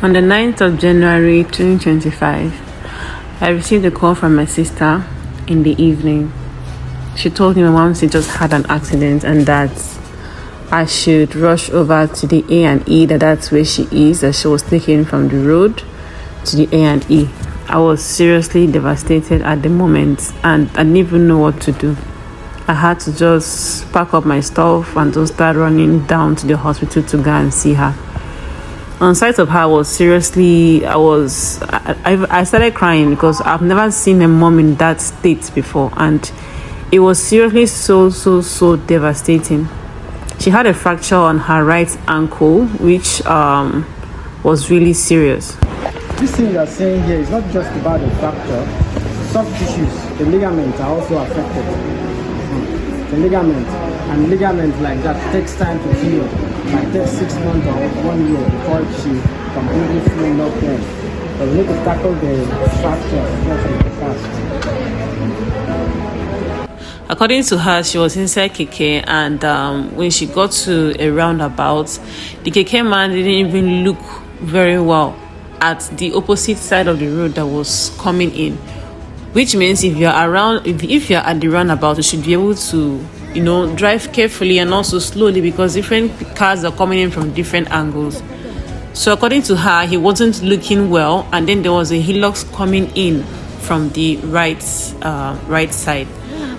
On the 9th of January 2025, I received a call from my sister in the evening. She told me my mom just had an accident and that I should rush over to the A&E, that's where she is, that she was taken from the road to the A&E. I was seriously devastated at the moment and I didn't even know what to do. I had to just pack up my stuff and just start running down to the hospital to go and see her. On sight of her, I started crying because I've never seen a mom in that state before, and it was seriously so devastating. She had a fracture on her right ankle, which was really serious. This thing you are saying here is not just about the fracture. Soft tissues, the ligaments are also affected. The ligament like that takes time to heal. Might take 6 months or 1 year before she completely healed up there. But we need to tackle the fracture first. According to her, she was inside keke, and when she got to a roundabout, the keke man didn't even look very well at the opposite side of the road that was coming in. Which means if you're at the roundabout, you should be able to, drive carefully and also slowly because different cars are coming in from different angles. So according to her, he wasn't looking well, and then there was a Hilux coming in from the right side.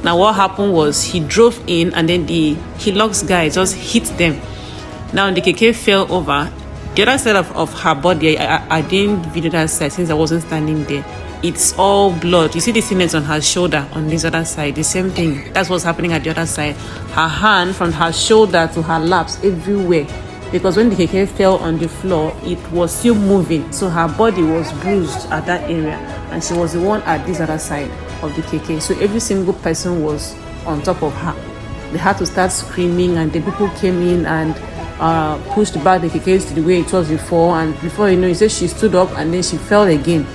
Now what happened was he drove in and then the Hilux guy just hit them. Now the keke fell over. The other side of her body, I didn't video that side since I wasn't standing there. It's all blood. You see the cement on her shoulder on this other side. The same thing. That's what's happening at the other side. Her hand from her shoulder to her laps everywhere. Because when the keke fell on the floor, it was still moving. So her body was bruised at that area. And she was the one at this other side of the keke. So every single person was on top of her. They had to start screaming, and the people came in and pushed back the keke to the way it was before. And before you know, he said she stood up and then she fell again.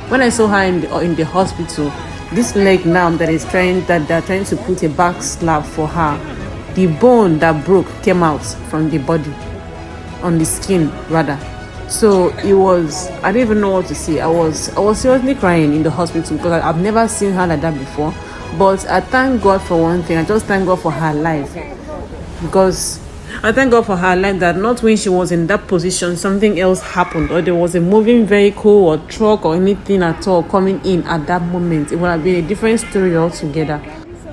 When I saw her in the hospital, this leg now that they're trying to put a back slab for her, the bone that broke came out from the body, on the skin rather. So it was, I didn't even know what to say. I was seriously crying in the hospital because I've never seen her like that before. But I thank God for one thing. I just thank God for her life, because I thank God for her life that not when she was in that position, something else happened, or there was a moving vehicle or truck or anything at all coming in at that moment. It would have been a different story altogether.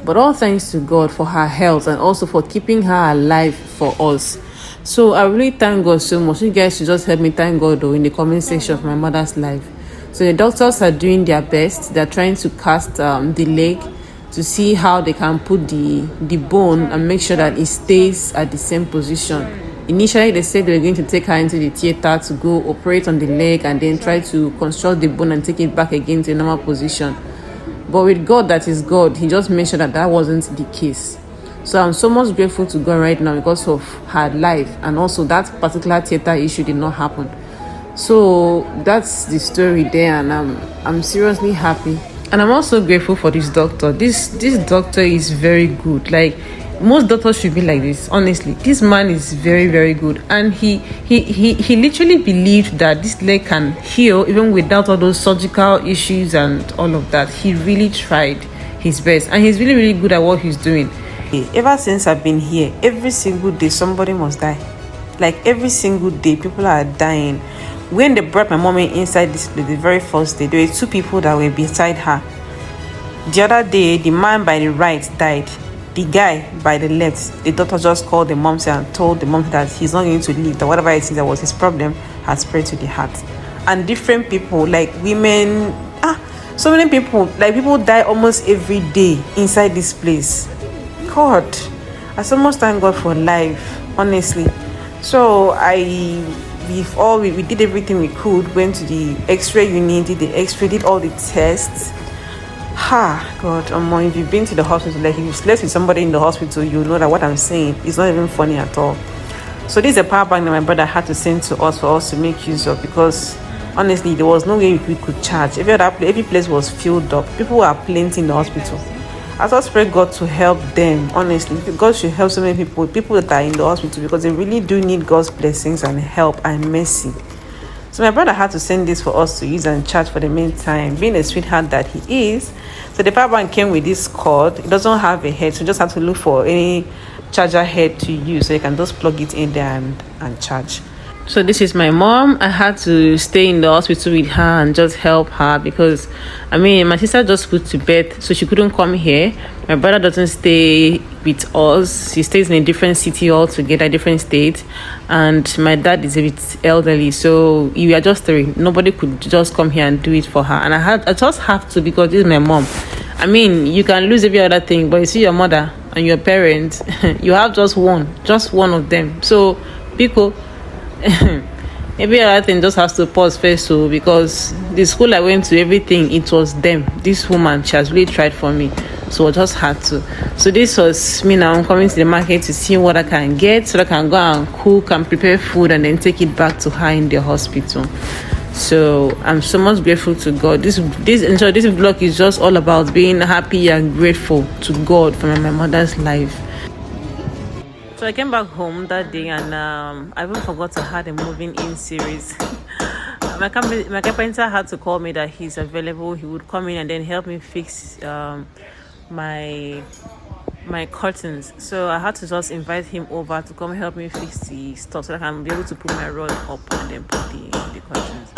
But all thanks to God for her health and also for keeping her alive for us. So I really thank God so much. You guys should just help me thank God though in the comment section of my mother's life. So the doctors are doing their best. They're trying to cast the leg to see how they can put the bone and make sure that it stays at the same position. Initially, they said they were going to take her into the theater to go operate on the leg and then try to construct the bone and take it back again to a normal position. But with God that is God, he just made sure that wasn't the case. So I'm so much grateful to God right now because of her life, and also that particular theater issue did not happen. So that's the story there, and I'm seriously happy. And I'm also grateful for this doctor. This doctor is very good. Like, most doctors should be like this, honestly. This man is very good. And he literally believed that this leg can heal even without all those surgical issues and all of that. He really tried his best. And he's really good at what he's doing. Ever since I've been here, every single day somebody must die. Like, every single day people are dying. When they brought my mom inside this place, the very first day, there were 2 people that were beside her. The other day, the man by the right died. The guy by the left, the doctor just called the mom and told the mom that he's not going to live, that whatever it is that was his problem had spread to the heart. And different people, like women, so many people, like people die almost every day inside this place. God, I so much thank God for life, honestly. So we did everything we could, went to the x-ray unit, did the x-ray, did all the tests. God, if you've been to the hospital, like if you slept with somebody in the hospital, you know that what I'm saying is not even funny at all. So this is a power bank that my brother had to send to us for us to make use of, because honestly there was no way we could charge. Every place was filled up. People were plenty in the hospital. I just pray God to help them, honestly. God should help so many people that are in the hospital, because they really do need God's blessings and help and mercy. So my brother had to send this for us to use and charge for the meantime, being a sweetheart that he is. So the power bank came with this cord. It doesn't have a head, so you just have to look for any charger head to use, so you can just plug it in there and charge. So this is my mom. I had to stay in the hospital with her and just help her because, I mean, my sister just put to bed, so she couldn't come here. My brother doesn't stay with us. He stays in a different city altogether, different state. And my dad is a bit elderly, so we are just three. Nobody could just come here and do it for her. And I just have to because this is my mom. I mean, you can lose every other thing, but you see your mother and your parents, you have just one of them. So, people, every other thing just has to pause first, so because the school I went to, everything, it was them. This woman, she has really tried for me, so I just had to. So this was me now. I'm coming to the market to see what I can get so that I can go and cook and prepare food and then take it back to her in the hospital. So I'm so much grateful to God. This vlog is just all about being happy and grateful to God for my mother's life. So I came back home that day and I even forgot to have a moving in series. my carpenter had to call me that he's available. He would come in and then help me fix my curtains. So I had to just invite him over to come help me fix the stuff so that I can be able to put my rod up and then put the curtains.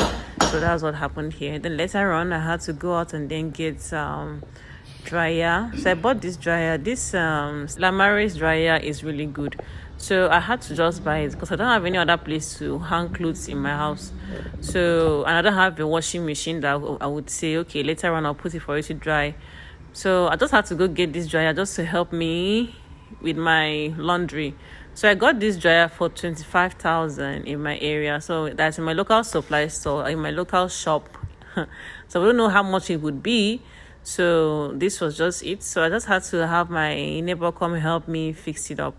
So that's what happened here. Then later on I had to go out and then get dryer. So I bought this dryer. This Lamaris dryer is really good, so I had to just buy it because I don't have any other place to hang clothes in my house. So, and I don't have a washing machine that I would say, okay, later on I'll put it for it to dry. So I just had to go get this dryer just to help me with my laundry. So I got this dryer for 25,000 in my area. So that's in my local supply store, in my local shop. So I don't know how much it would be. So this was just it. So I just had to have my neighbor come help me fix it up.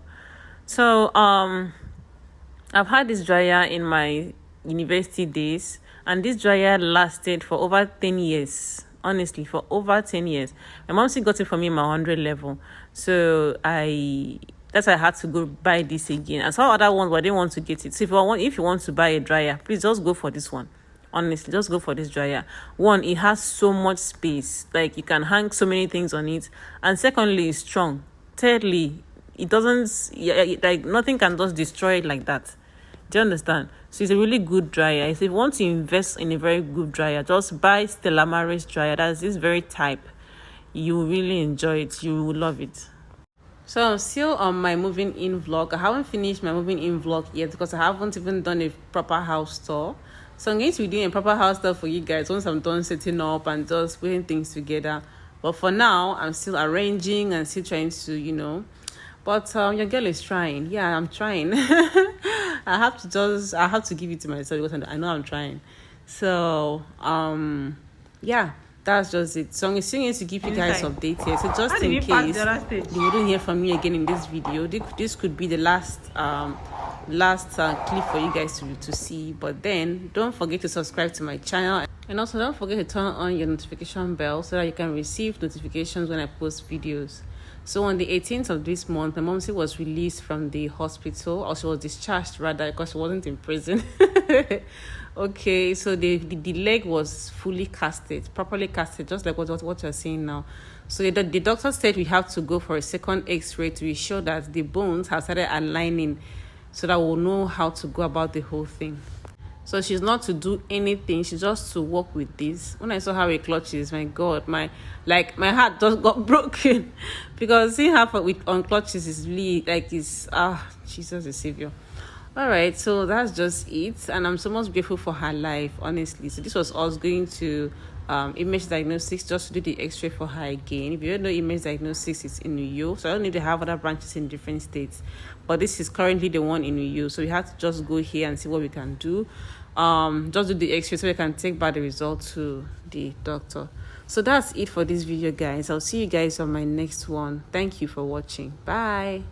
So I've had this dryer in my university days, and this dryer lasted for over 10 years. Honestly, for over 10 years. My mom still got it for me in my 100 level. So that's why I had to go buy this again. I saw other ones, but I didn't want to get it. So if you want to buy a dryer, please just go for this one. Honestly, just go for this dryer. One, it has so much space, like you can hang so many things on it, and secondly, it's strong. Thirdly, it doesn't, like nothing can just destroy it like that. Do you understand? So it's a really good dryer. If you want to invest in a very good dryer, just buy Stella Maris dryer. That's this very type. You will really enjoy it. You will love it. So I'm still on my moving in vlog. I haven't finished my moving in vlog yet because I haven't even done a proper house tour. So I'm going to be doing a proper house tour for you guys once I'm done setting up and just putting things together. But for now, I'm still arranging and still trying to, But your girl is trying. Yeah, I'm trying. I have to give it to myself because I know I'm trying. So yeah, that's just it. So I'm still going to keep you guys updated. So just in case you wouldn't hear from me again in this video, this could be the last clip for you guys to see. But then don't forget to subscribe to my channel, and also don't forget to turn on your notification bell so that you can receive notifications when I post videos. So on the 18th of this month, my mom was released from the hospital, or she was discharged rather, because she wasn't in prison. Okay, so the leg was fully casted, properly casted, just like what you're seeing now. So the doctor said we have to go for a second x-ray to be sure that the bones have started aligning, so that we'll know how to go about the whole thing. So she's not to do anything, she's just to work with this. When I saw how it clutches, my God, my heart just got broken. Because seeing her on clutches is really Jesus the Savior. Alright, so that's just it, and I'm so much grateful for her life, honestly. So this was us going to Image Diagnostics just to do the x-ray for her again. If you don't know, Image Diagnostics is in New York, so I don't need to have other branches in different states, but this is currently the one in New York. So we have to just go here and see what we can do. Just do the x-ray so we can take back the result to the doctor. So that's it for this video, guys. I'll see you guys on my next one. Thank you for watching. Bye.